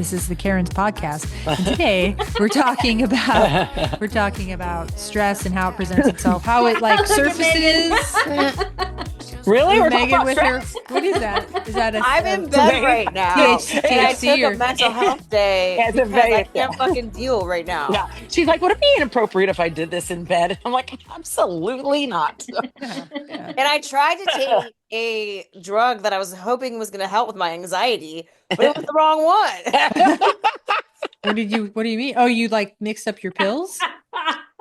This is the Karen's podcast. And today we're talking about stress and how it presents itself, how it like surfaces. Really? We're Megan with her. stress? What is that? Is that a? I'm in bed right now. THC and I took or- a mental health day Yeah, it's a because I very- can't fucking deal right now. Yeah. She's like, would it be inappropriate if I did this in bed? I'm like, absolutely not. Yeah. And I tried to take a drug that I was hoping was going to help with my anxiety, but it was the wrong one. What do you mean? Oh, you like mixed up your pills?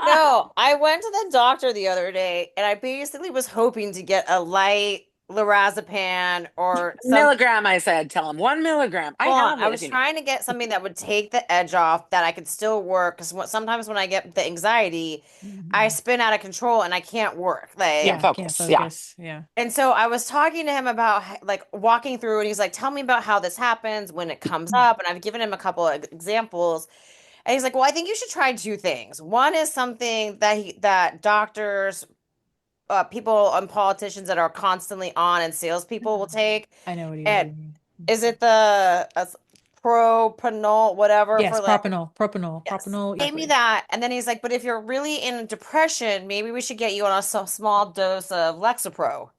No, I went to the doctor the other day and I basically was hoping to get a light lorazepam or some. Milligram, I said. Tell him 1 milligram. I was trying to get something that would take the edge off, that I could still work. Because sometimes when I get the anxiety, I spin out of control and I can't work. Like, Yeah, focus. Can't focus. Yeah. And so I was talking to him about like walking through, and he's like, "Tell me about how this happens when it comes up." And I've given him a couple of examples, and he's like, "Well, I think you should try two things. One is something that doctors." People and politicians that are constantly on and salespeople will take. I know what you And mean. is it the propanol, whatever? Yes, for like, propanol. yes. Propanol. Gave me that. And then he's like, but if you're really in depression, maybe we should get you on a small dose of Lexapro.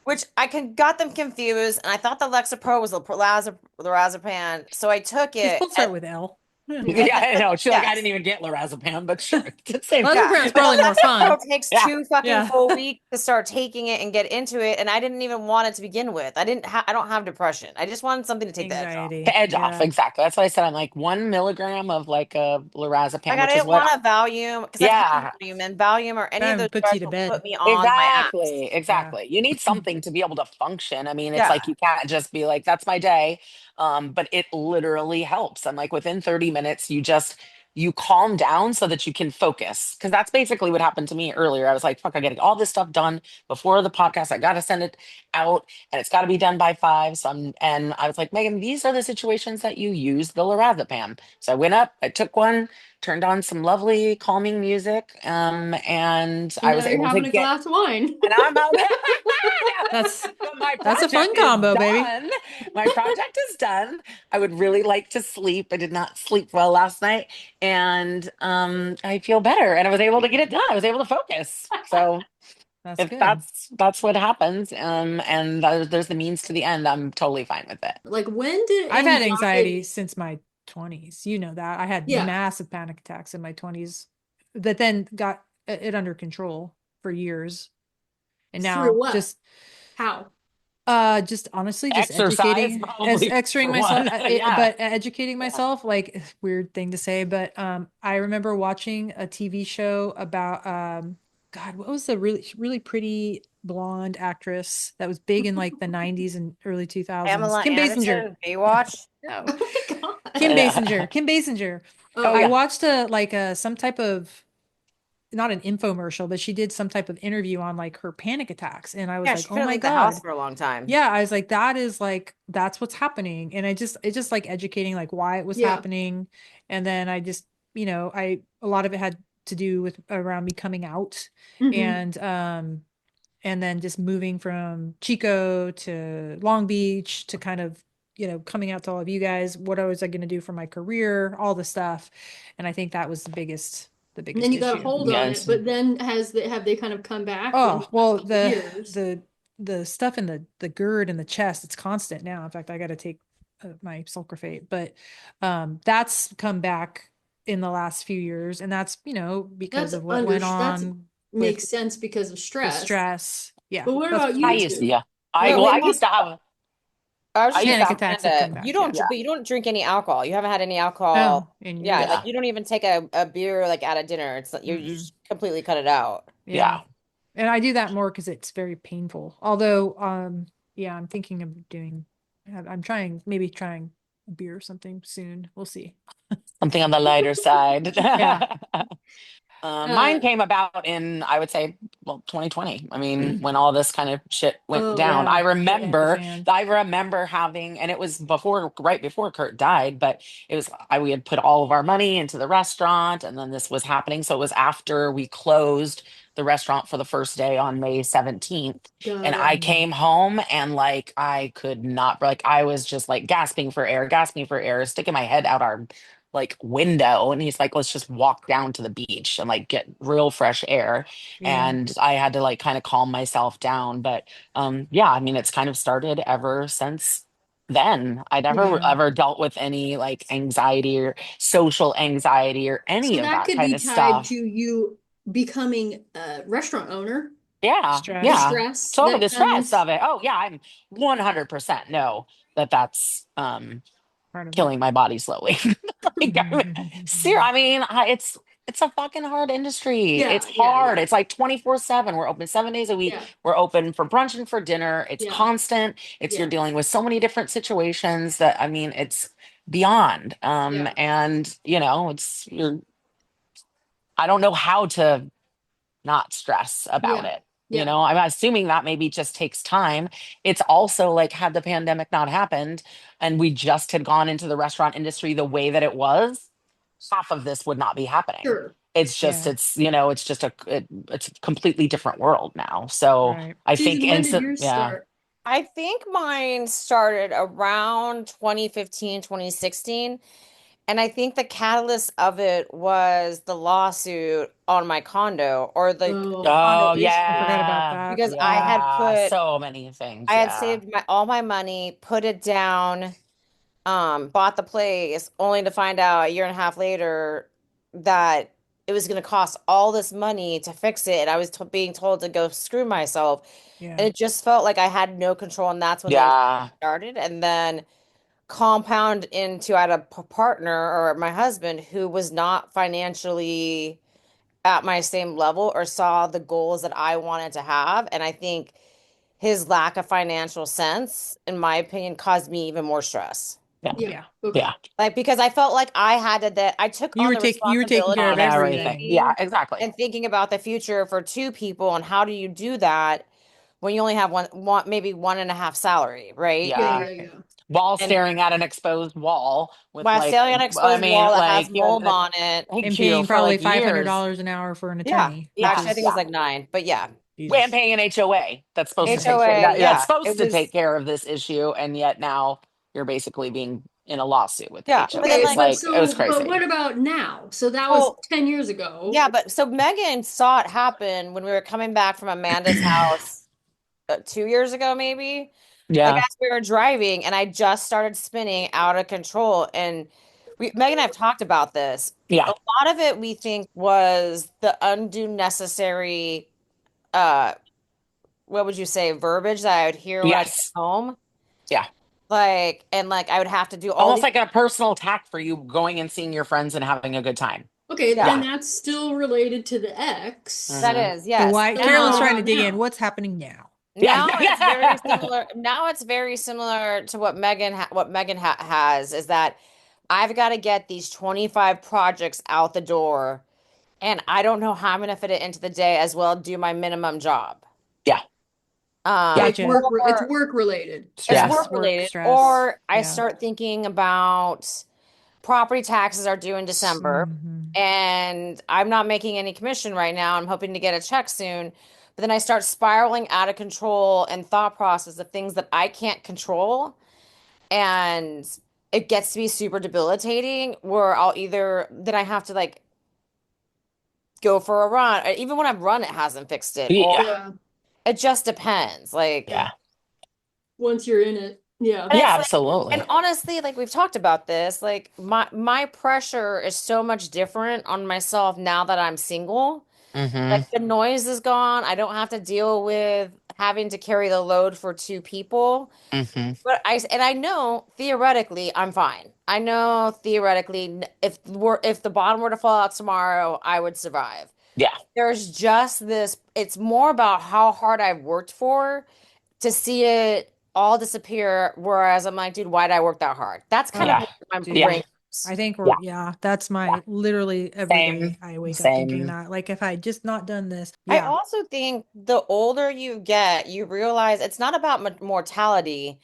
Which got them confused. And I thought the Lexapro was the lorazepam. So I took These it. both start with L. Yeah, I know. She's like, I Yes. didn't even get lorazepam, but sure. It's the same Lorazepam's thing. probably more fun. It takes Yeah. 2 fucking Yeah. full weeks to start taking it and get into it, and I didn't even want it to begin with. I don't have depression. I just wanted something to take the edge off. Anxiety. To edge off, Yeah. exactly. That's what I said. I'm like 1 milligram of like a lorazepam, Like I which is didn't what. want a Valium because Yeah. Valium or any of Valium those puts drugs you to will bed. put me on my ass. Exactly. You need something to be able to function. I mean, it's Yeah. like you can't just be like, that's my day. But it literally helps. I'm like, within 30 minutes, you calm down so that you can focus. Because that's basically what happened to me earlier. I was like, fuck, I gotta get all this stuff done before the podcast. I gotta send it out and it's gotta be done by 5. And I was like, Megan, these are the situations that you use the lorazepam. So I went up, I took one, turned on some lovely calming music, and I was now you're able to having a get. glass of wine. And I'm out. That's My a fun project is combo, baby. done. My project is done. I would really like to sleep. I did not sleep well last night, and I feel better. And I was able to get it done. I was able to focus. So that's if good. that's what happens, and there's the means to the end, I'm totally fine with it. Like, when did I've had anxiety since my 20s. You know that. I had Yeah. massive panic attacks in my 20s that then got it under control for years. And now Through what? just How? just honestly just Exercise, educating probably, exerting for myself one. Yeah. but educating myself, like, weird thing to say, but I remember watching a TV show about God, what was the really pretty blonde actress that was big in like the 90s and early 2000s? Pamela Kim Anderson, Basinger. Baywatch. No. Oh my god. Kim Yeah. Basinger. Oh, I yeah. watched some type of, not an infomercial, but she did some type of interview on like her panic attacks, and I was Yeah, like, she oh couldn't my leave the God. house for a long time. Yeah, I was like, that's what's happening. And it's just like educating like why it was Yeah. happening. And then I just, a lot of it had to do with around me coming out, Mhm. and then just moving from Chico to Long Beach to kind of, coming out to all of you guys, what was I going to do for my career, all the stuff. And I think that was the biggest And then you got a issue. hold on Yes. it, but then have they kind of come back? Oh, well, years? the stuff in the GERD and the chest, it's constant now. In fact, I got to take my sulcrafate, but that's come back in the last few years, and that's because That's of what went that's on makes with sense because of the stress. stress. Yeah. But what That's about you I two? used to, yeah. Wait, I used to have. I was I just used to panic have attacks that come back. you don't, yeah. but you don't drink any alcohol. You haven't had any alcohol. No, in Yeah, years. like you don't even take a beer like at a dinner. It's you just completely cut it out. Yeah. And I do that more because it's very painful. Although, yeah, I'm thinking of maybe trying a beer or something soon. We'll see. Something on the lighter side. Yeah. Mine came about in, I would say, well, 2020. I mean, when all this kind of shit went Oh, down, Yeah, shit hit the fan. I remember having, and it was before, right before Kurt died, but it was, we had put all of our money into the restaurant, and then this was happening. So it was after we closed the restaurant for the first day on May 17th. And got it. I Mm, came home and like, I could not, like, I was just like gasping for air, sticking my head out our like window. And he's like, let's just walk down to the beach and like get real fresh air. yeah, And I had to like kind of calm myself down. But yeah, I mean, it's kind of started ever since then. I never yeah. ever dealt with any like anxiety or social anxiety or any So of that that could kind be of tied to stuff. you becoming a restaurant owner, Yeah, the Stress, yeah. stress Totally that the stress comes. of it. Oh yeah, I'm 100% know that that's part of it. killing my body slowly. Like, I mean, it's a fucking hard industry. It's Yeah, yeah, hard. yeah, It's like 24/7. We're open 7 days a week. yeah, We're open for brunch and for dinner. It's yeah, constant. It's you're yeah, dealing with so many different situations that I mean, it's beyond. yeah, And you know, it's you're I don't know how to not stress about yeah, it. You yeah, know, I'm assuming that maybe just takes time. It's also like, had the pandemic not happened and we just had gone into the restaurant industry the way that it was, half of this would not be happening. sure. It's just, Yeah, it's just it's a completely different world now. So right. I think Susan, when did instant, yours yeah, start? I think mine started around 2015, 2016. And I think the catalyst of it was the lawsuit on my condo or the Oh, condo oh I issue forgot about yeah, that. because Yeah, so many things. I had Yeah, saved all my money, put it down, bought the place, only to find out a year and a half later that it was going to cost all this money to fix it. And I was t being told to go screw myself. And yeah, it just felt like I had no control. And that's when the anxiety yeah, started. And then compound into I had a partner or my husband who was not financially at my same level or saw the goals that I wanted to have. And I think his lack of financial sense, in my opinion, caused me even more stress. yeah, yeah, yeah. okay. yeah. Like because I felt like I had to that I took on the You were taking care responsibility of On of everything. everything. Yeah, saving exactly. and thinking about the future for two people and how do you do that when you only have maybe one and a half salary, right? Yeah, Yeah. yeah, Right. yeah. While And staring at an exposed wall with while like, sailing on an I exposed mean, wall that has like you had mold on it. thank And you paying for probably like five hundred years. dollars an hour for an Yeah. attorney, which Actually, I think it was Yeah. is like nine, but yeah. And Jesus. paying an HOA that's supposed to Yeah. take care HOA, that, that's yeah. It supposed to take was, care of this issue, and yet now you're basically being in a lawsuit with the yeah. But then HOA. Okay, like, but Like it was what crazy. about now? So that was well, 10 years ago. yeah, but so Megan saw it happen when we were coming back from Amanda's house 2 years ago, maybe. Like Yeah. as we were driving, and I just started spinning out of control. And Megan and I have talked about this. A Yeah. lot of it we think was the undue necessary, uh, what would you say, verbiage that I would hear when I get Yes. home. Yeah. Like, and like I would have to do all Almost these, like a personal attack for you going and seeing your friends and having a good time. Okay, yeah, then Yeah. that's still related to the X. that Hmm. is, So yes. why So what Carolyn's Now, trying to about dig in? now? What's happening now? Yeah. now it's very similar. Now it's very similar to what Megan has is that I've got to get these 25 projects out the door, and I don't know how I'm going to fit it into the day as well do my minimum job. Yeah. Okay, Yeah. Gotcha. it's Or work related. it's Yeah. work Stress, work, related, stress. or I Yeah. start thinking about property taxes are due in December, Hmm. and I'm not making any commission right now. I'm hoping to get a check soon. But then I start spiraling out of control and thought process of things that I can't control. And it gets to be super debilitating where then I have to like go for a run. Or even when I've run, it hasn't fixed it. Or Yeah. Yeah, it just depends. Like, yeah. Yeah. Once you're in it. Yeah. and Yeah. it's like, and Absolutely. honestly, like we've talked about this, like my pressure is so much different on myself now that I'm single. Like Hmm. the noise is gone. I don't have to deal with having to carry the load for two people. Hmm. And I know theoretically I'm fine. I know theoretically if the bottom were to fall out tomorrow, I would survive. Yeah. There's just this, it's more about how hard I've worked for to see it all disappear. Whereas I'm like, dude, why did I work that hard? That's kind of Yeah. Oh, where my Yeah. brain dude. I think Yeah, yeah, that's yeah. my literally every Same, day I wake up thinking same. that. Like if I had just not done this, I yeah, also think the older you get, you realize it's not about mortality,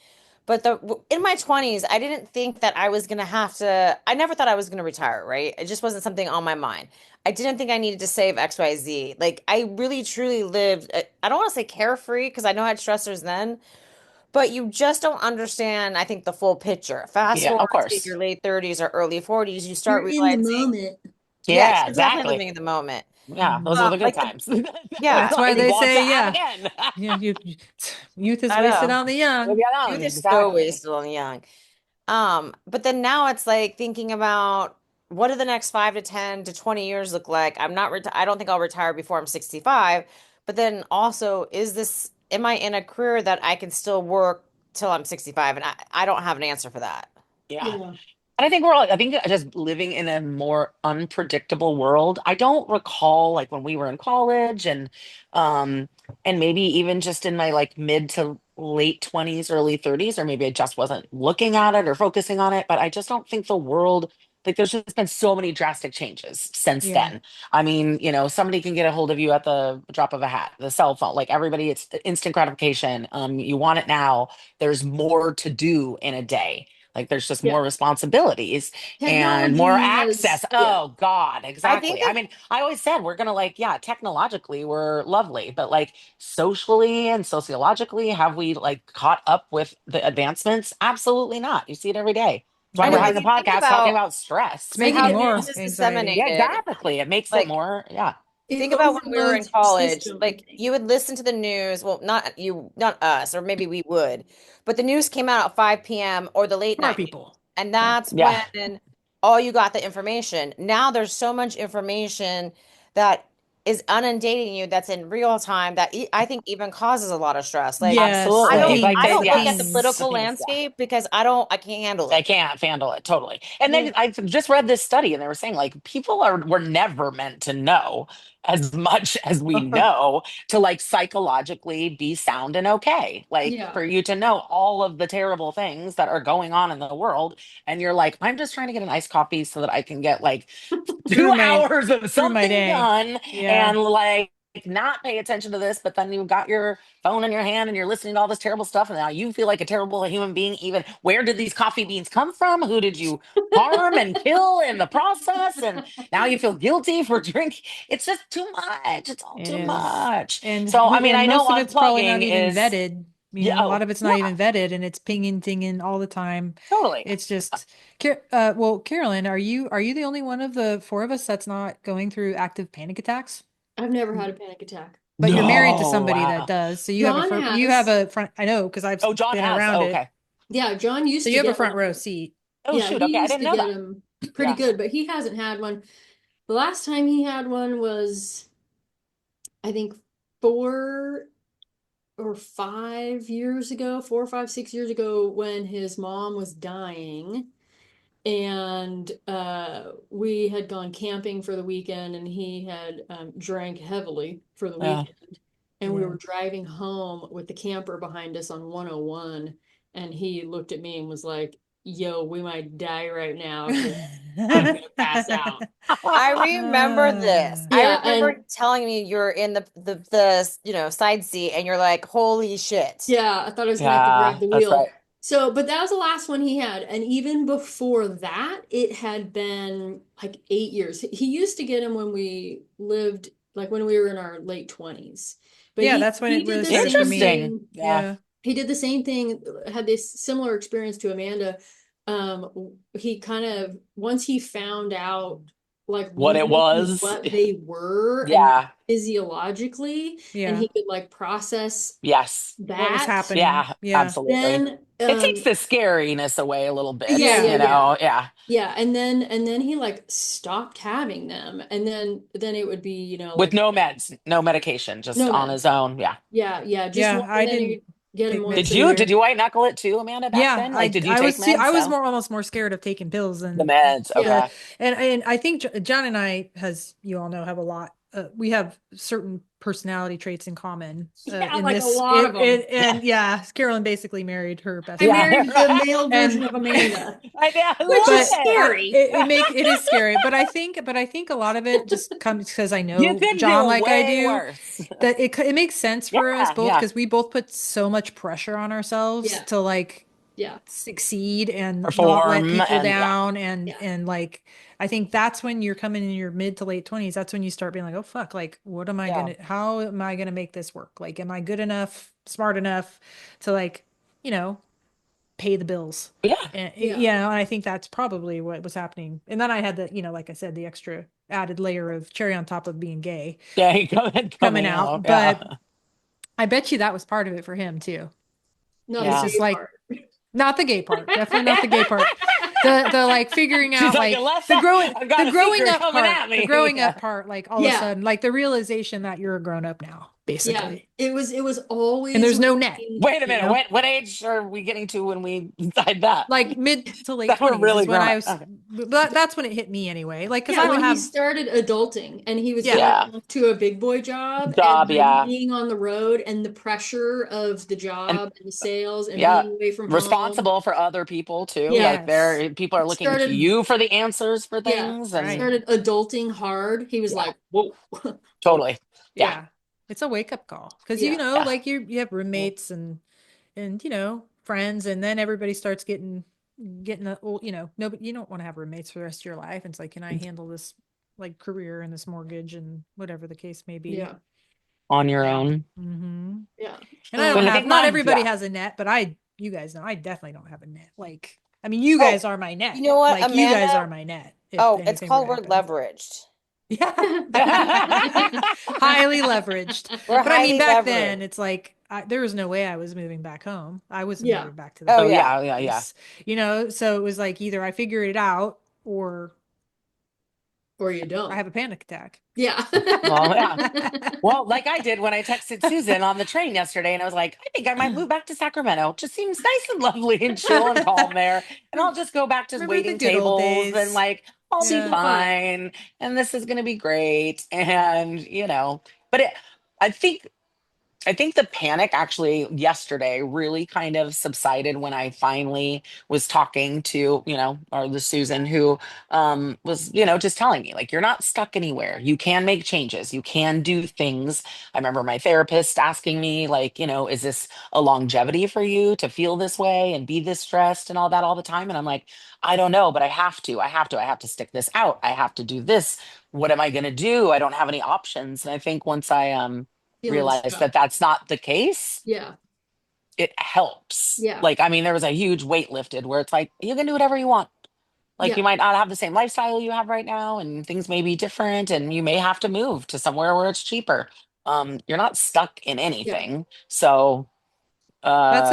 but in my 20s, I didn't think that I was gonna have to, I never thought I was gonna retire, right? It just wasn't something on my mind. I didn't think I needed to save XYZ. Like I really truly lived, I don't want to say carefree because I know I had stressors then, but you just don't understand, I think, the full picture. Fast Yeah, forward of to course. your late 30s or early 40s, you You're start in the realizing, moment. yes, Yeah, you're definitely exactly. living in the moment. Yeah, those mhm. are the good Like times. I would yeah. That's why like they want to say, have yeah, again. yeah, youth is I wasted know. on the young. Maybe I Youth don't. is so Exactly. wasted on the young. But then now it's like thinking about what do the next 5 to 10 to 20 years look like? I don't think I'll retire before I'm 65. But then also, am I in a career that I can still work till I'm 65? And I don't have an answer for that. Yeah. Yeah. And I think we're all, I think just living in a more unpredictable world. I don't recall like when we were in college um and maybe even just in my like mid to late 20s, early 30s, or maybe I just wasn't looking at it or focusing on it, but I just don't think the world like there's just been so many drastic changes since Yeah, then. I mean, somebody can get a hold of you at the drop of a hat, the cell phone, like everybody, it's instant gratification. You want it now. There's more to do in a day, like there's just more Yeah. responsibilities and more Technology access. has, yeah. Oh God, I think exactly. I that mean, I always said we're gonna like, yeah, technologically we're lovely, but like socially and sociologically, have we like caught up with the advancements? Absolutely not. You see it every day. That's why I we're know if having yeah. a you think podcast talking about about It's stress. making how it news more is anxiety. Yeah, disseminated, exactly. It makes it like more, yeah. It think about when we were in overloads your college, system. like you would listen to the news. Well, not you, not us, or maybe we would, but the news came out at 5 p.m. or the late Smart night news. people. And Yeah. that's Yeah. when all you got the information. Now there's so much information that is inundating you that's in real time that I think even causes a lot of stress. Like Yes, I the Absolutely. don't Like I pings, they, don't the look at the yes, the political pings. things, yeah. landscape because I can't handle They it. can't handle it totally. And Yeah. then I just read this study and they were saying like people were never meant to know as much as we know to like psychologically be sound and okay. Like Yeah. for you to know all of the terrible things that are going on in the world and you're like I'm just trying to get an iced coffee so that I can get like through two my hours of through my something day. done Yeah, and like not pay attention to this, but then you've got your phone in your hand and you're listening to all this terrible stuff, and now you feel like a terrible human being. Even where did these coffee beans come from? Who did you harm and kill in the process? And now you feel guilty for drinking. It's just too much. It's all it too is. much. And So I we mean, and I know most of it's probably not unplugging even is vetted. yeah, A lot oh of it's not yeah, even vetted and it's pinging dinging all the time. totally. It's just well, Carolyn, are you the only one of the four of us that's not going through active panic attacks? I've never had a panic attack. But you're married to No, somebody that wow. does. So John you have has. a front I know because I've Oh, John been has. around Oh, it. okay. Yeah, John So used you to have a get front row one. seat. Oh Yeah, shoot. he Okay, I used didn't to know get that. them pretty Yeah. good, but he hasn't had one. The last time he had one was, I think, 4 or 5 years ago, 4 or 5, 6 years ago, when his mom was dying. And we had gone camping for the weekend, and he had drank heavily for the Yeah. weekend. And we Yeah. were driving home with the camper behind us on 101, and he looked at me and was like, "Yo, we might die right now because I'm gonna pass out." I remember this. I Yeah, and remember telling me you're in the side seat and you're like, holy shit. yeah, I thought I was gonna have to grab Yeah, the that's wheel. right. So, but that was the last one he had. And even before that, it had been like 8 years. He used to get him when we lived, like when we were in our late 20s. But Yeah, he that's when he it did really the started for same me. Interesting. thing. Yeah. Yeah. He did the same thing, had this similar experience to Amanda. He kind of, once he found out like What it really was. what they were and Yeah. physiologically, and Yeah. he could like process Yes. What was that, happening? Yeah, Yeah. absolutely. then It takes the scariness away a little bit, yeah, Yeah. yeah, yeah. Yeah. Yeah, and then he like stopped having them, and then it would be, With like no meds, no medication, just no on his meds. own. Yeah. Yeah, yeah, just Yeah. one, I and then didn't you get him take once Did a meds you? either. Did year. you white knuckle it too, Amanda, back Yeah, then? Like, did you I take was meds? I was So more almost more scared of taking pills the than meds. Yeah. the Okay. and I think John and I, as you all know, have a lot we have certain personality traits in common Yeah, in like a this lot of them. Yeah. and yeah, Carolyn basically married her best I friend. Yeah. married the male version And of Amanda, I know. I which is but love scary. it is scary, but I think a lot of it just comes because I You know could John do like I way do, worse. that it makes sense for us Yeah. both Yeah. because we both put so much pressure on ourselves Yeah, to like yeah, succeed and not let Perform people and yeah. down yeah, and like I think that's when you're coming in your mid to late 20s, that's when you start being like, oh fuck, like what am I Yeah. gonna how am I gonna make this work, like am I good enough, smart enough to like, you know, pay the bills. Yeah. And yeah. and I think that's probably what was happening. And then I had the, like I said, the extra added layer of cherry on top of being gay Yeah. coming Coming out. out. Yeah. But I bet you that was part of it for him too. Not the It's Yeah. just gay like part. not the gay part, definitely not the gay part. The like figuring She's out like, like unless I've got the a growing secret up coming part, at the me. growing Yeah. up part, like all of a Yeah, sudden, like the realization that you're a grown up now, yeah. basically. It was And always there's no net, when Wait a you minute. know? What age are we getting to when we decide that? Like mid to late That we're 20s really is when grown I up. was, Okay. but that's when it hit me anyway. Like, cause yeah, I don't when he have, started adulting and he was yeah, going Yeah. off to a big boy job and Job. then Yeah. being on the road and the pressure of the And job and the sales and yeah. being away from home. Responsible for other people too. Yeah, Like yes, people are looking to started, you for the answers for yeah, things. And right. started adulting hard. He was yeah, like, whoa, whoa. totally. Yeah. Yeah. It's a wake up call. Cause Yeah, you know, Yeah. like you have roommates and, friends, and then everybody starts getting a, well, nobody, you don't want to have roommates for the rest of your life. It's like, can I handle this like career and this mortgage and whatever the case may be? yeah, On your Yeah. own. Mm-hmm. yeah. And I don't And I have, think not mine, everybody yeah. has a net, but you guys know, I definitely don't have a net. Like, I mean, you Oh, guys are my you net. know what, Like, you guys are Amanda? my net if Oh, it's anything were to called we're happen. leveraged. Yeah. Highly leveraged. We're But I mean, highly back leveraged. then, it's like, there was no way I was moving back home. I wasn't Yeah, moving back to the Oh Oh fucking yeah. yeah, yeah, yeah. place, So it was like either I figure it out or or you I don't. have a panic attack. Yeah. Well, yeah. Well, like I did when I texted Susan on the train yesterday, and I was like, I think I might move back to Sacramento. It just seems nice and lovely and chill and calm there. And I'll just go back to Remember the waiting good old tables and days. like I'll be Yeah. Super fun. fine. And this is gonna be great. And but I think I think the panic actually yesterday really kind of subsided when I finally was talking to, or the Susan who was, just telling me, like, you're not stuck anywhere. You can make changes. You can do things. I remember my therapist asking me, like, is this a longevity for you to feel this way and be this stressed and all that all the time? And I'm like, I don't know, but I have to. I have to. I have to stick this out. I have to do this. What am I going to do? I don't have any options. And I think once I Feeling realize stuck. that that's not the case, Yeah, it helps. yeah, Like, I mean, there was a huge weight lifted where it's like, you can do whatever you want. Like, you yeah, might not have the same lifestyle you have right now, and things may be different, and you may have to move to somewhere where it's cheaper. You're not stuck in yeah, anything. So, That's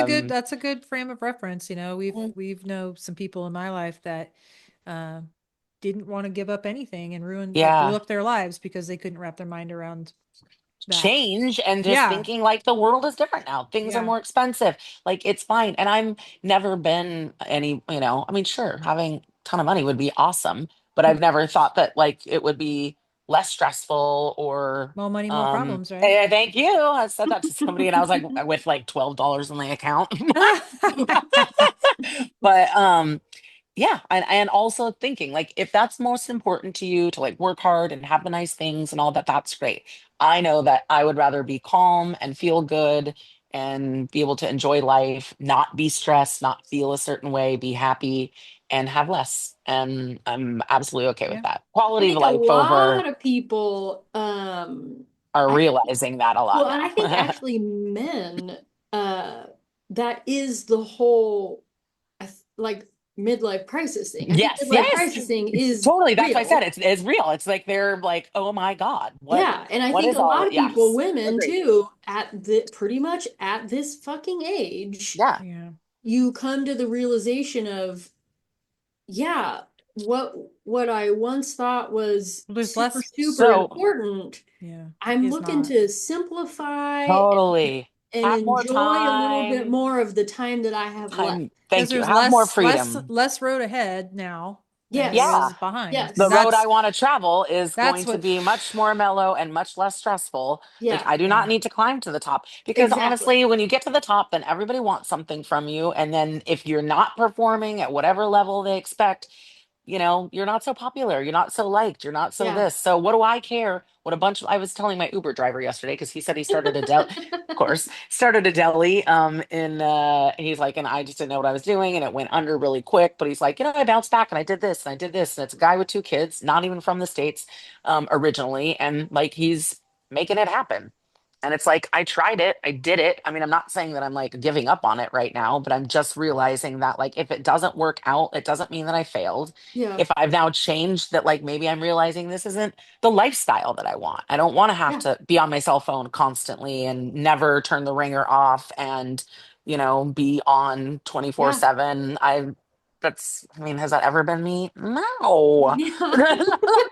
a good frame of reference. mm, We've know some people in my life that uh didn't want to give up anything and blew yeah, up their lives because they couldn't wrap their mind around that. change and just Yeah. thinking like the world is different now. Things are Yeah. more expensive. Like, it's fine. And I'm never been any, I mean, sure, having a ton of money would be awesome, but I've never thought that like it would be less stressful or More money, more problems, right? hey, thank you. I said that to somebody and I was like with like $12 in the account. But yeah, and also thinking like if that's most important to you to like work hard and have the nice things and all that, that's great. I know that I would rather be calm and feel good and be able to enjoy life, not be stressed, not feel a certain way, be happy and have less. And I'm absolutely okay with Yeah. that. I Quality of think a life over lot of people, are I realizing that a lot well, and I think now. actually men, uh, that is the whole, like midlife crisis thing. I think Yes, midlife yes. crisis thing is Totally. That's why I said real. it's real. It's like they're like, oh my God, Yeah, and I what think is a all lot that? of people, Yes. women Agreed. too, at the pretty much at this fucking age, Yeah. Yeah. you come to the realization of, yeah, what I once thought was Well, there's super, less. super So Yeah. important, Yeah. I'm Is looking not. to simplify totally and have more enjoy a little bit time. more of the time that I have left. Time. Because Thank you. there's Have more freedom. less road ahead now. than it Yeah. was Yes. behind. The And Yes. road I want to travel is that's going to what be much more mellow and much less stressful. Like, Yeah. I do not yeah. need to climb to the top because Exactly. honestly, when you get to the top, then everybody wants something from you. And then if you're not performing at whatever level they expect, you're not so popular, you're not so liked, you're not so Yeah. this. So what do I care? What a bunch of I was telling my Uber driver yesterday because he said he started a deli, of course, started a deli. In he's like, and I just didn't know what I was doing, and it went under really quick. But he's like, I bounced back and I did this and I did this, and it's a guy with two kids, not even from the States, originally, and like he's making it happen. And it's like, I tried it, I did it. I mean, I'm not saying that I'm like giving up on it right now, but I'm just realizing that like if it doesn't work out, it doesn't mean that I failed. Yeah. If I've now changed that, like maybe I'm realizing this isn't the lifestyle that I want. I don't want to have Yeah. to be on my cell phone constantly and never turn the ringer off and, be on Yeah. 24/7. I mean, has that ever been me? No. Yeah.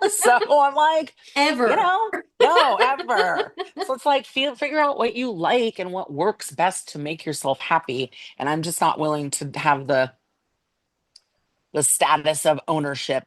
So I'm like, you Ever. know, no, ever. So it's like figure out what you like and what works best to make yourself happy. And I'm just not willing to have the status of ownership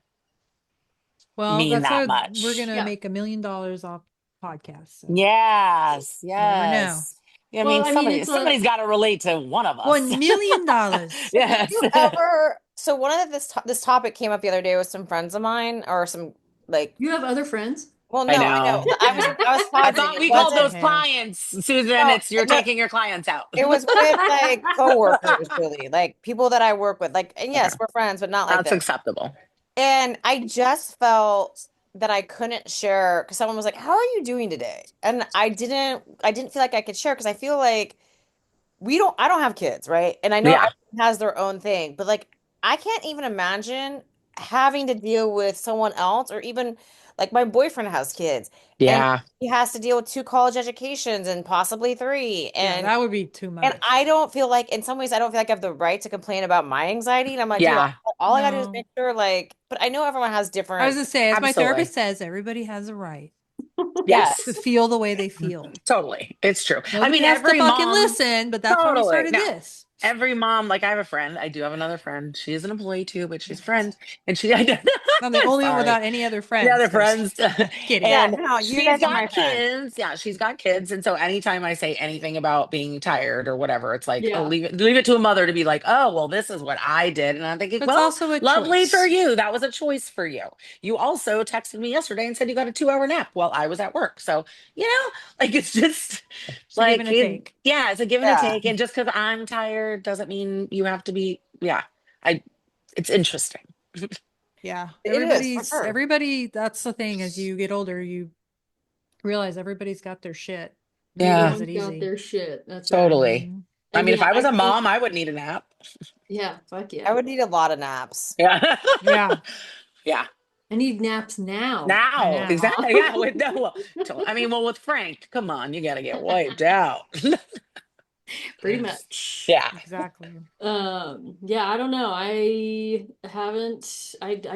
well, mean that's that why we're much. gonna Yeah. make $1 million off podcasts. So Yes, you never know. yes. Yeah, I Well, mean, I mean, it's a somebody's got to relate to one of us. $1 million. Did Yes. you ever? So one of this topic came up the other day with some friends of mine, or some like. you have other friends. Well, I no, I know. know. I was I pausing. thought It we called wasn't. those Hey, clients, Susan. No, It's you're no. taking your clients out. It was with like coworkers, really, like people that I work with. Like, and Okay. yes, we're friends, but not like That's this. acceptable. And I just felt that I couldn't share because someone was like, "How are you doing today?" And I didn't feel like I could share because I feel like I don't have kids, right? And I know Yeah. everyone has their own thing, but like I can't even imagine having to deal with someone else, or even like my boyfriend has kids and Yeah. he has to deal with two college educations and possibly three. yeah, And that would be too and much. I don't feel like, in some ways, I don't feel like I have the right to complain about my anxiety. And I'm like, dude, Yeah. all I gotta do is No, make sure, like, but I know everyone has I was different. gonna say, as my Absolutely. therapist says, everybody has a right to Yes. feel the way they feel. Totally. It's true. I Nobody mean, has to every fucking mom, listen, but that's why we totally. started No. this. Every mom, like I have a friend. I do have another friend. She is an employee too, but she's a Damn it. friend. And she, I'm the only one sorry. without any other The other friends. Just friends. kidding. Yeah, And no, you she's guys are my got friends. kids. Yeah, she's got kids. And so anytime I say anything about being tired or whatever, it's like, oh, Yeah. leave it to a mother to be like, oh, well, this is what I did. And I'm thinking, But it's well, also a lovely for choice. you. That was a choice for you. You also texted me yesterday and said you got a 2 hour nap while I was at work. So, like it's just It's a give and like a take. yeah, it's a give and a Yeah, take. And just because I'm tired doesn't mean you have to be, yeah. I it's interesting. Yeah. it is for sure. Everybody, that's the thing. As you get older, you realize everybody's got their shit. Nobody Yeah, has it Everyone's got easy. their shit. That's right. totally. Mhm. I And mean, if yeah, I was I a think, mom, I would need a nap. yeah, fuck I yeah. would need a lot of naps. Yeah. Yeah. Yeah. I need naps now. I Now, know. exactly. Yeah. With no, I mean, well, with Frank, come on, you got to get wiped out. Pretty much. Yeah. Exactly. Yeah, I don't know. I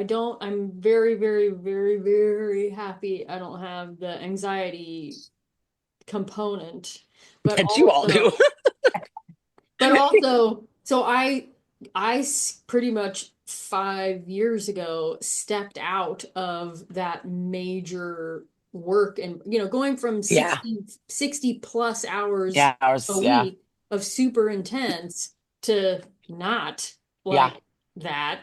don't, I'm very, very, very, very happy I don't have the anxiety component. But But you all do. also, so pretty much 5 years ago stepped out of that major work, and going from Yeah. 60 plus hours Yeah. Ours, a yeah. week of super intense to not Yeah. like that.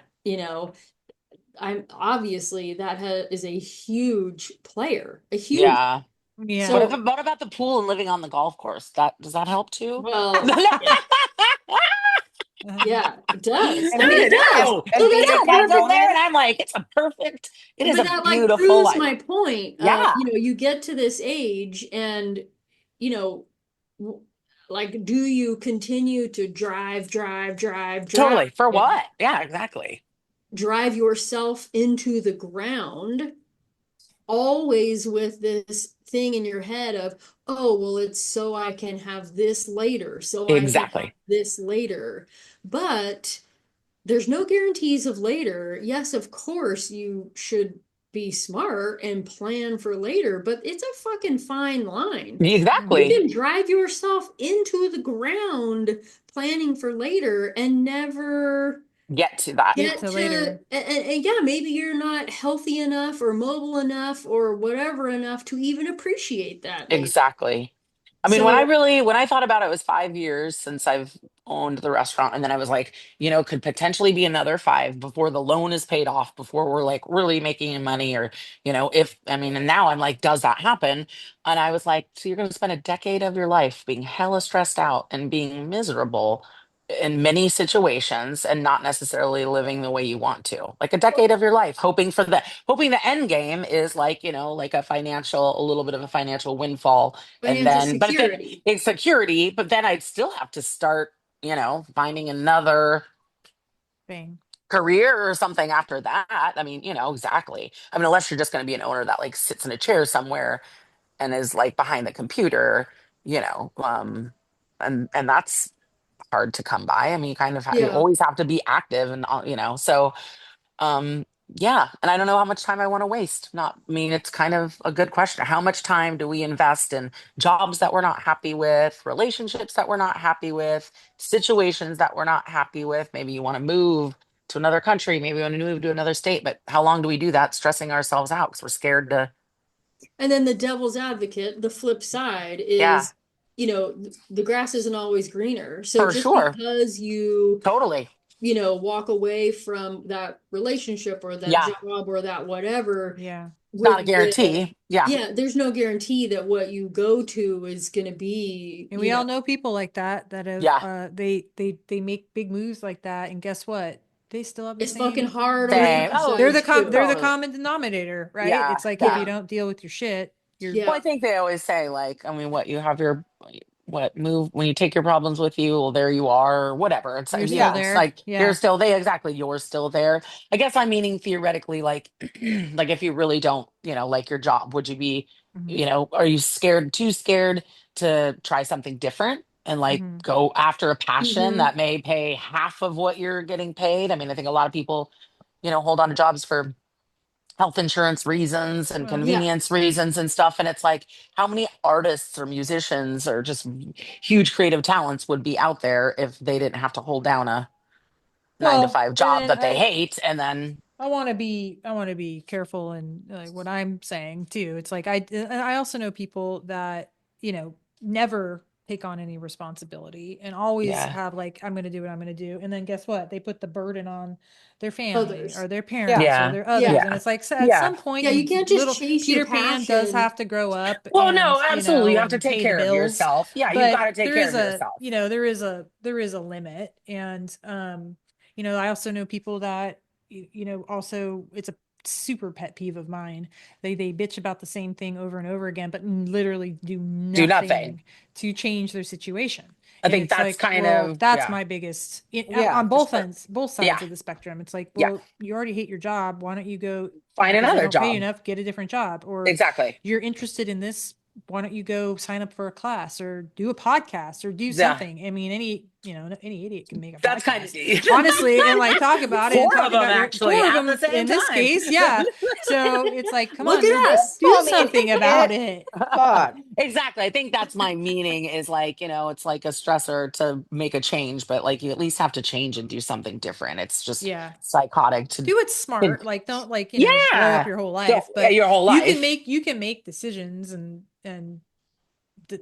I'm obviously is a huge player, a huge. Yeah. Yeah. So, What about the pool and living on the golf course? Does that help too? well, yeah, yeah, it does. I And mean, being I it a cat, does. know. and So being that's a Yeah, a live cat in perfect. there, and owner. I'm like, it is But a that like beautiful proves life. my point. Yeah. You get to this age, and you know, like, do you continue to Totally. For and what? Yeah, exactly. drive yourself into the ground, always with this thing in your head of, oh, well, it's so I can have this later, so I can have Exactly. this later. But there's no guarantees of later. Yes, of course, you should be smart and plan for later, but it's a fucking fine line. You Mhm. Exactly. can drive yourself into the ground planning for later and never get to that. Get get to to, later. and yeah, maybe you're not healthy enough or mobile enough or whatever enough to even appreciate that later. Exactly. I mean, So, when I thought about it, it was 5 years since I've owned the restaurant. And then I was like, could potentially be another five before the loan is paid off, before we're like really making money, or, and now I'm like, does that happen? And I was like, so you're going to spend a decade of your life being hella stressed out and being miserable in many situations and not necessarily living the way you want to. Like a decade of your life, hoping the end game is like, like a little bit of a financial windfall. And financial then, but if it security. it's security, but then I'd still have to start, finding another Thing. career or something after that. I mean, exactly. I mean, unless you're just going to be an owner that like sits in a chair somewhere and is like behind the computer, you know, um, and that's hard to come by. I mean, you Yeah. always have to be active and, so um, yeah, and I don't know how much time I want to waste. Not, I mean, it's kind of a good question. How much time do we invest in jobs that we're not happy with, relationships that we're not happy with, situations that we're not happy with? Maybe you want to move to another country, maybe you want to move to another state, but how long do we do that stressing ourselves out because we're scared to, And then the devil's advocate, the flip side yeah, is, the grass isn't always greener. So for just sure. because you, Totally. walk away from that relationship or that Yeah. job or that whatever Yeah. Not a with, guarantee. Yeah. yeah, there's no guarantee that what you go to is going to be, And we all know people like that that have Yeah. they make big moves like that, and guess what? They still have the it's fucking same. hard on the Same. Oh, They're outside they're too. the totally. common denominator, right? Yeah. It's like if Yeah. you Yeah. don't deal with your shit, you're Well, Yeah. I think they always say, like, I mean, what you have your, what move when you take your problems with you, well, there you are, or whatever. It's like, you're still it's there. like you're Yeah. still there. Exactly. You're still there. I guess I'm meaning theoretically, like, like if you really don't, like your job, would you be, Hmm. are you scared, too scared to try something different and like Hmm. go after a passion Hmm. that may pay half of what you're getting paid? I mean, I think a lot of people, hold on to jobs for health insurance reasons and Well, Yeah. convenience reasons and stuff. And it's like, how many artists or musicians or just huge creative talents would be out there if they didn't have to hold down a nine to well, five and job then that they hate? And then, I want to be careful in like what I'm saying too. It's like I also know people that, never take on any responsibility and always yeah, have like I'm going to do what I'm going to do. And then guess what? They put the burden on their family or Others. their Yeah. parents or yeah, their Yeah. others. And yeah, it's like so at yeah. some point Yeah. You you can't just little chase your Peter Pan does passion. have to grow up Well, and, no, absolutely. You have to and take pay the care of bills. yourself. Yeah, you've got But to take there care is of a, yourself. there is a limit. And I also know people that also it's a super pet peeve of mine. They bitch about the same thing over and over again, but literally do Do nothing. nothing to change their situation. I And think it's that's like, kind well, of, that's yeah, my biggest Yeah, on for sure. both yeah, sides of the spectrum. It's like, yeah. well, you already hate your job. Why don't you go Find because they another don't pay you job. enough, get a different job? Or Exactly. you're interested in this, why don't you go sign up for a class or do a podcast or do Yeah. something? I mean, any idiot can make a That's kind podcast, of honestly, and like talk about it and four talk of them about your actually four of at the them same in this time. case. Yeah. So it's like, come Look on, at Don't do call us. me an something about idiot. it. God. Exactly. I think that's my meaning is like, it's like a stressor to make a change, but like you at least have to change and do something different. It's just Yeah. psychotic to, Do it smart. Like don't like, blow up yeah, your whole go life, but your whole life. you can make decisions and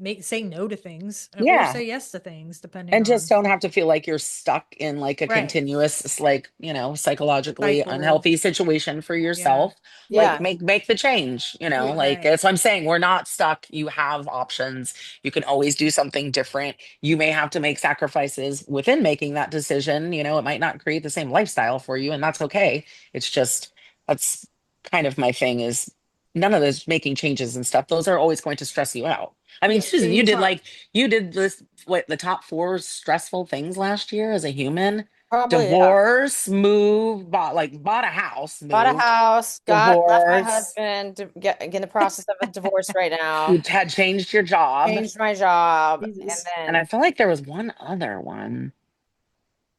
make say no to things or Yeah. say yes to things depending And just on don't have to feel like you're stuck in like a right continuous, like, psychologically cycle. unhealthy situation for Yeah. yourself. Like Yeah. make the change, Yeah. like Right. that's what I'm saying. We're not stuck. You have options. You can always do something different. You may have to make sacrifices within making that decision. It might not create the same lifestyle for you, and that's okay. It's just that's kind of my thing is none of those making changes and stuff, those are always going to stress you out. I mean, Yeah. Susan, Change is hard. you did this, what, the top four stressful things last year as a human? Probably, yeah. Divorce, move, bought a house, Bought a moved, house, got left my divorce. husband to get in the process of a divorce right You now. had changed your job. Changed my job, and Jesus. And I then feel like there was one other one.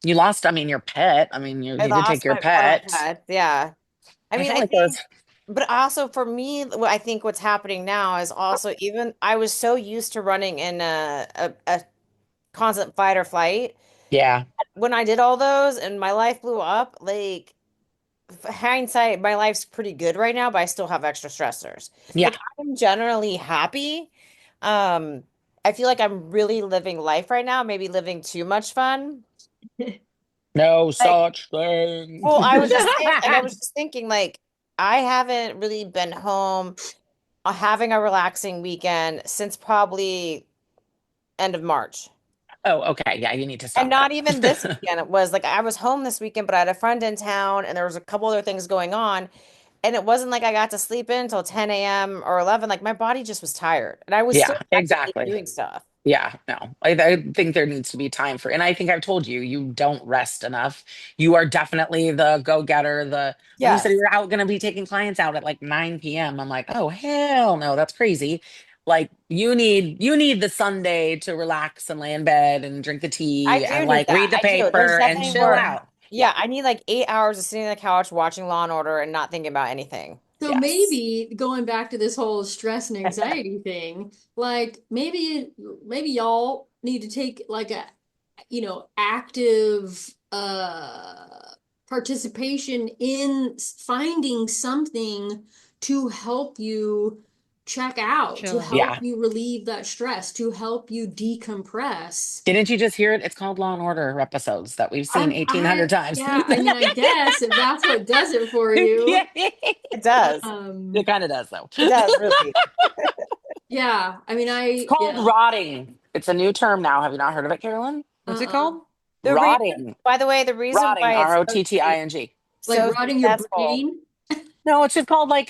You lost, I mean, your pet. I mean, I you did take lost your my one of my pet. pets. Yeah. I I mean, feel I like there was, think, but also for me, what I think what's happening now is also even I was so used to running in a constant fight or flight Yeah. When I did all those and my life blew up, like hindsight, my life's pretty good right now, but I still have extra stressors. Yeah. Like I'm generally happy. Um, I feel like I'm really living life right now, maybe living too much fun. No Like, such thing. well, I was just saying, like I was just thinking, like I haven't really been home having a relaxing weekend since probably end of March. Oh, okay. Yeah, you need to And stop not even this that. weekend. It was like I was home this weekend, but I had a friend in town and there was a couple other things going on. And it wasn't like I got to sleep in until 10 a.m. or 11. Like my body just was tired. And I was still Yeah, actively exactly. doing stuff. Yeah, no, I think there needs to be time for, and I think I've told you, you don't rest enough. You are definitely the go-getter. When you said you Yes. were out going to be taking clients out at like 9 p.m., I'm like, oh, hell no, that's crazy. Like you need the Sunday to relax and lay in bed and drink the I tea do and need like that. read the I do. There's paper and definitely chill where, out. Yeah. yeah, I need like 8 hours of sitting on the couch watching Law and Order and not thinking about anything. So Yes. maybe going back to this whole stress and anxiety thing, like maybe y'all need to take like a active participation in finding something to help you check out, to Chilling. help Yeah. you relieve that stress, to help you decompress. Didn't you just hear it? It's called Law and Order episodes that we've seen 1,800 times. Yeah, I mean, I guess if that's what does it for you. Yeah. It does. It Um, kind of does though. It does, really. yeah, I mean, It's called yeah, rotting. It's a new term now. Have you not heard of it, Carolyn? What's it uh-uh. called? The reason, Rotting. by the way, the reason Rotting. why it's Rotting. Like so rotting your successful. brain. No, it's called like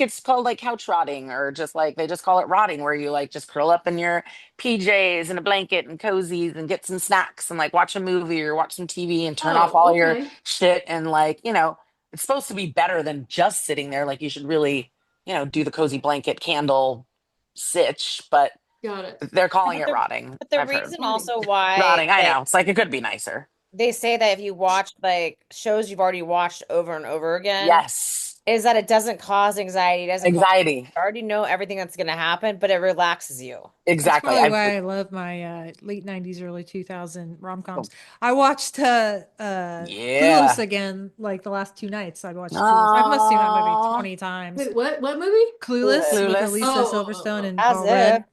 couch rotting, or just like they just call it rotting, where you like just curl up in your PJs and a blanket and cozies and get some snacks and like watch a movie or watch some TV and turn off Oh, all your okay. shit, and like, it's supposed to be better than just sitting there. Like you should really, do the cozy blanket candle sitch, but Got it. they're calling But it the rotting. but the I've heard. reason Rotting. also why Rotting. I like know. It's like it could be nicer. they say that if you watch like shows you've already watched over and over again, Yes. is that it doesn't cause anxiety, it doesn't cause Anxiety. you already know everything that's going to happen, but it relaxes you. That's Exactly. probably why I love my late 90s, early 2000 rom-coms. I watched Clueless Yeah. again like the last 2 nights. I watched Clueless. I've must seen that movie Aww. 20 times. Wait, what movie? Clueless Clueless. with Clueless. Elisa Oh, Silverstone and As Paul if. Rudd.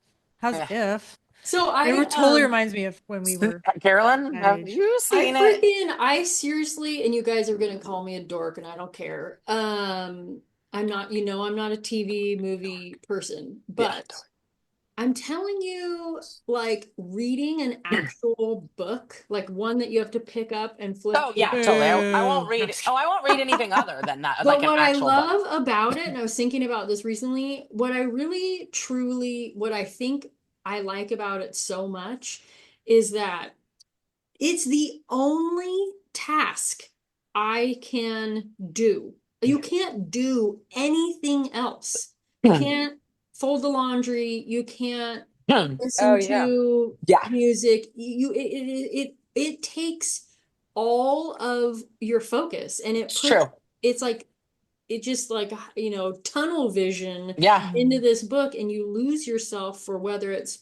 How's Yeah. if? so Totally reminds me of when we were Carolyn, that have age. you I seen it? freaking I seriously, and you guys are gonna call me a dork, and I don't care. I'm not, I'm not a TV movie person, Yeah. but I'm telling you, like reading an actual book, like one that you have to pick up and flip Oh through. yeah, totally. I Boo. won't No, read. Oh, I won't read anything other than that, like But an what I actual book. love about it, and I was thinking about this recently, what I really truly, what I think I like about it so much is that it's the only task I can do. You can't do anything else. You Hmm. can't fold the laundry. You can't Hmm. Oh listen yeah. to Yeah, music. It takes all of your focus, and it's true. it's like it just like tunnel vision Yeah, into Mhm. this book, and you lose yourself for whether it's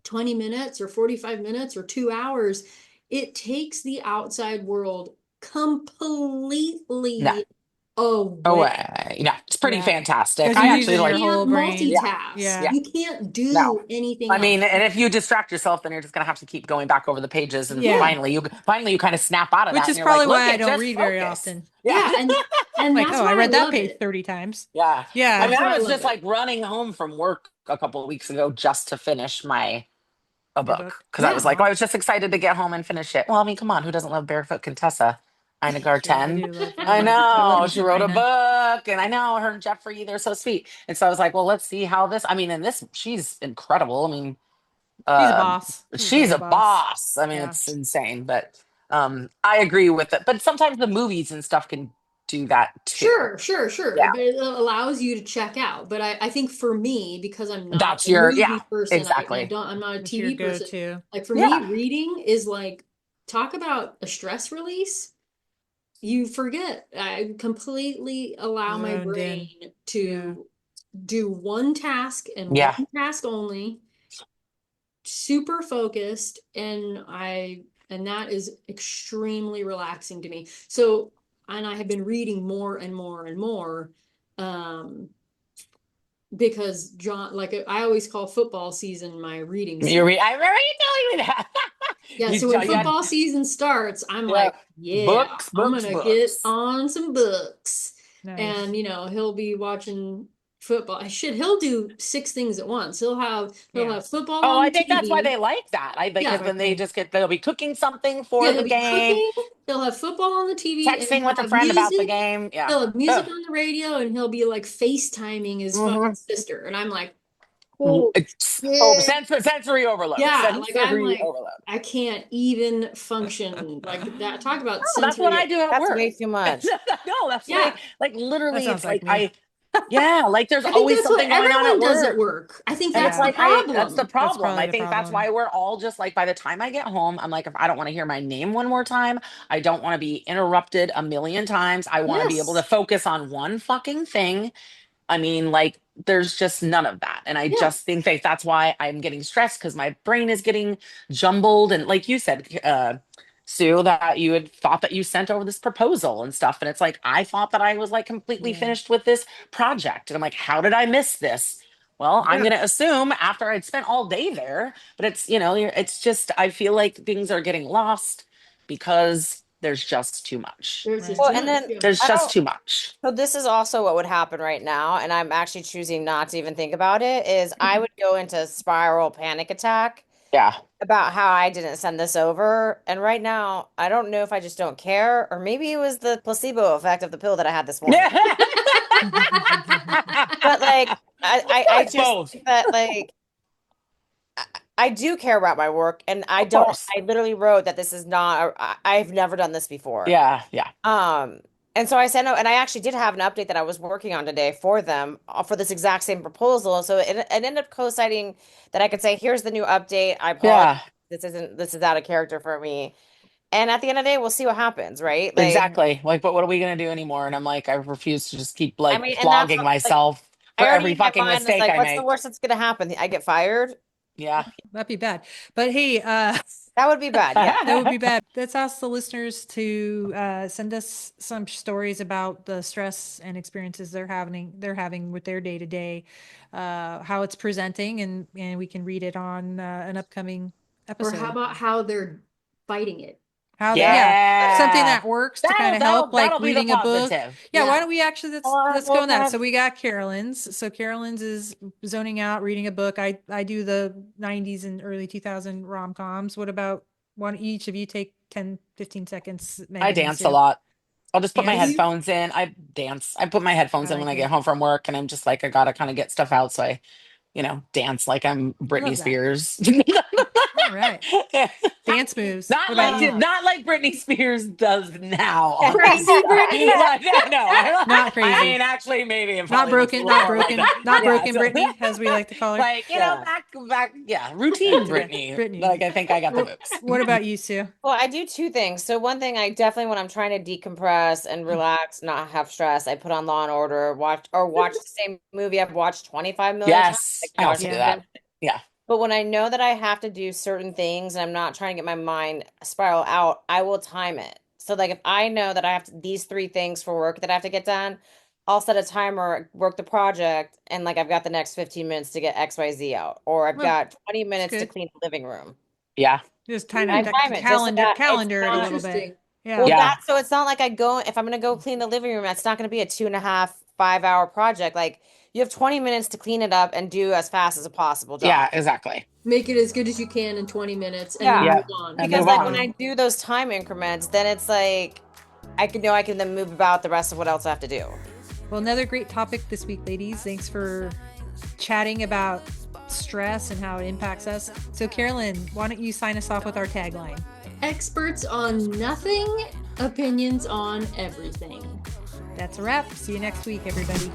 20 minutes or 45 minutes or 2 hours. It takes the outside world no, completely oh, away. yeah, it's pretty Yeah. fantastic. Because I you're actually using You your like. whole can't brain. Yeah, multitask. Yeah. yeah. You can't No, do anything I else. mean, and if you distract yourself, then you're just gonna have to keep going back over the pages, and Yeah. Yeah. finally you kind of snap out of that, Which and is you're like, probably look, why I it don't just read very focus. often. Yeah. Yeah, and Like, that's oh, I why I read that love page it. 30 times. Yeah. I Yeah. mean, That's I why I was love just it. like running home from work a couple of weeks ago just to finish my a Your book, book. because I was Yeah. like, oh, Aw. I was just excited to get home and finish it. Well, I mean, come on, who doesn't love Barefoot Contessa? Ina True. I Garten. do love I I love know me she some wrote a Ina. book, and I know her and Jeffrey, they're so sweet. And so I was like, well, let's see how this. I mean, and this, she's incredible. I mean, She's a uh, boss. She's she's definitely a a boss. boss. I mean, Yeah. it's insane, but I agree with it. But sometimes the movies and stuff can do that too. Sure, sure, sure. Yeah, But it allows you to check out. But I think for me, because I'm not that's a yeah, movie person, exactly. I'm not a It's your TV person. go-to. Like for Yeah, me, reading is like talk about a stress release. You forget. I completely allow my Zoned in. brain Yeah. to do one task and one yeah. task only, super focused, and I and that is extremely relaxing to me. So, and I have been reading more and more and more, because John, like I always call football season my reading season. I remember you telling me that. Yeah, You so when tell you had, football season starts, I'm yeah, like, yeah, books, I'm books, gonna get books. on some books. Nice. And he'll be watching football. Shit, he'll do 6 things at once. He'll have football Oh, on I the think that's why TV. they like that. Because Yeah. then they'll be cooking something Yeah, for the he'll be game, cooking, he'll have football on the TV, and texting with he'll a have friend about the music. game. Yeah. He'll have music Oh, on the radio, and he'll be like FaceTiming his fucking hmm sister. And I'm like, holy Oh, shit. sensory overload. Yeah, like I'm Sensory like, overload. I can't even function like that. Talk about Oh, that's what sensory. I do at That's work. way too much. No, that's Yeah, like That literally, sounds it's like like me. yeah, like there's I think always that's what something going on at everyone does at work. work. I think And it's that's the Yeah, like that's the problem. that's problem. probably I the think that's problem. why we're all just like by the time I get home, I'm like, if I don't want to hear my name one more time, I don't want to be interrupted a million times. I want to be able to Yes. focus on one fucking thing. I mean, like, there's just none of that. And I Yeah. just think that that's why I'm getting stressed because my brain is getting jumbled. And like you said, Sue, that you had thought that you sent over this proposal and stuff. And it's like, I thought that I was like completely Yeah. finished with this project. And I'm like, how did I miss this? Well, I'm Yeah. going to assume after I'd spent all day there, but it's just, I feel like things are getting lost because there's just too much. There's just Right. Well, too and much. then Yeah. There's I just don't. too much. So this is also what would happen right now, and I'm actually choosing not to even think about it, is I would go into a spiral panic attack Yeah. about how I didn't send this over. And right now, I don't know if I just don't care, or maybe it was the placebo effect of the pill that I had this morning. But like I It's just both. think that like I do care about my work, and Of course. I literally wrote that this is not I've never done this before. Yeah, yeah. Um, and so I sent out, and I actually did have an update that I was working on today for them for this exact same proposal. So it ended up coinciding that I could say, here's the new update. I apologize. Yeah, This is out of character for me. And at the end of the day, we'll see what happens, right? Like, Right. exactly. Like, but what are we gonna do anymore? And I'm like, I refuse to just keep I like mean, and that's flogging like, myself I for already every in my fucking mind was mistake like, I what's the make. worst that's gonna happen? I get fired? Yeah. That'd be bad. But hey, That would be bad. Yeah. that would be bad. Let's ask the listeners to send us some stories about the stress and experiences they're having with their day to day, how it's presenting, and we can read it on an upcoming Or how episode. about how they're fighting it? How that, Yeah. yeah, something Yeah. that works to kind of That'll help, like that'll be the reading a book. positive. Yeah, why Yeah. don't we actually let's go on that. So we got Carolyn's. So Carolyn's is zoning out, reading a book. I do the 90s and early 2000 rom-coms. What about one each of you take 10, 15 seconds, I Megan and dance a Sue? lot. I'll just put my Do Dance. you? headphones in. I dance. I put my headphones I in when like I get it. home from work and I'm just like, I gotta kind of get stuff out. So I, dance like I'm I Britney love that. Spears. All right. Dance moves. What Not about like you? not like Britney Spears does now on Crazy Insta. Britney? Like, no, Not I crazy. mean actually maybe it Not probably looks a broken, little not more like broken, that. not Yeah. broken So Brittany, as we like to call her. like, Yeah. back, yeah, Back routine to that. Britney. Brittany. Like I think I got the moves. What about you, Sue? Well, I do two things. So one thing I definitely when I'm trying to decompress and relax, not have stress, I put on Law and Order, watch the same movie I've watched 25 million times, Yes, like I also Josh do Yeah. that. Gordon. Yeah. But when I know that I have to do certain things and I'm not trying to get my mind spiral out, I will time it. So like if I know that I have these three things for work that I have to get done, I'll set a timer, work the project, and like I've got the next 15 minutes to get XYZ out, or I've Well, got 20 it's minutes to good. clean the living room. Yeah. Just kind I of time it just so that it's calendar it a not. little bit. Interesting. Well, Yeah. Yeah. so it's not like I go if I'm gonna go clean the living room, that's not gonna be a 2.5, 5 hour project. Like you have 20 minutes to clean it up and do as fast as a possible Yeah, job. exactly. Make it as good as you can in 20 minutes and then Yeah. Yeah. move on. And Because move like on. when I do those time increments, then it's like I can then move about the rest of what else I have to do. Well, another great topic this week, ladies. Thanks for chatting about stress and how it impacts us. So, Carolyn, why don't you sign us off with our tagline? Experts on nothing, opinions on everything. That's a wrap. See you next week, everybody.